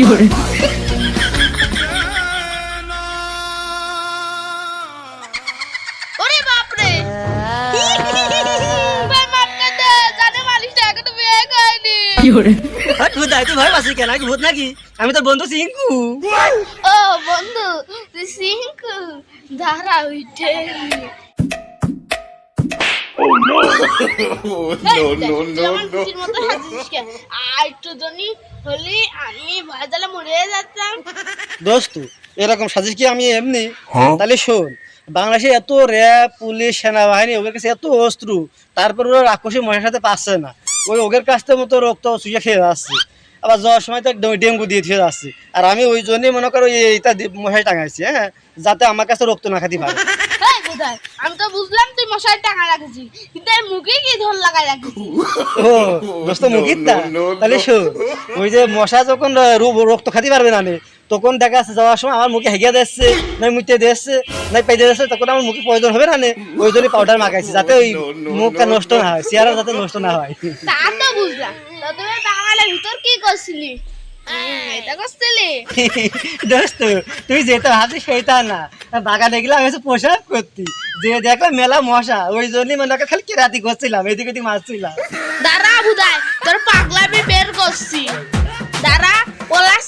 করে ওরে বাপ রে ভাই মারতে দে জানে মালিশটা এখনো বিয়ে করেনি কি করে তুই দায়িত্ব ভয় পাচ্ছিস কেন আমি ভূত নাকি আমি তোর বন্ধু সিংকু ও বন্ধু তুই সিংকু দাঁড়া উঠে দোস্ত এরকম সাজিস কি আমি এমনি তাহলে শোন বাংলাদেশে এত র্যাব পুলিশ সেনাবাহিনী ওদের কাছে এত অস্ত্র তারপর ওরা রাক্ষসী মহিলার সাথে পাচ্ছে না ওই ওদের কাছ থেকে মতো রক্ত চুষে খেয়ে যাচ্ছে আবার যাওয়ার সময় তো ডেঙ্গু দিয়ে দিয়ে যাচ্ছে আর আমি ওই জন্যই মনে করো এইটা মশাই টাঙাইছি হ্যাঁ যাতে আমার কাছে রক্ত না খাতে পারে আমি তো বুঝলাম তুই মশারি টাকা রাখেছিস কিন্তু এই মুখে কি ধর লাগাই রাখিস ও দোস্ত মুখিতা তাহলে শোন ওই যে মশা যখন রক্ত খাতে পারবে না নে, তখন দেখা যাচ্ছে যাওয়ার সময় আমার মুখে হেগিয়ে দিচ্ছে না মুখে দিচ্ছে না পেটে দিচ্ছে তখন আমার মুখে প্রয়োজন হবে না নে, ওই জন্য পাউডার মাখাইছি যাতে ওই মুখটা নষ্ট না হয় চেহারা যাতে নষ্ট না হয় তা তো বুঝলাম তো তুমি বাঙালির ভিতর কি করছিলি এটা করছিলি দোস্ত তুই যেটা ভাবছিস সেটা না বাগানে গেলাম এসে পোশাক করতি যে দেখলাম মেলা মশা ওই জন্যই মনে কর খালি কেরাতি করছিলাম এদিকে এদিকে মারছিলাম দাঁড়া বুদাই তোর পাগলামি বের করছি দাঁড়া পলাশ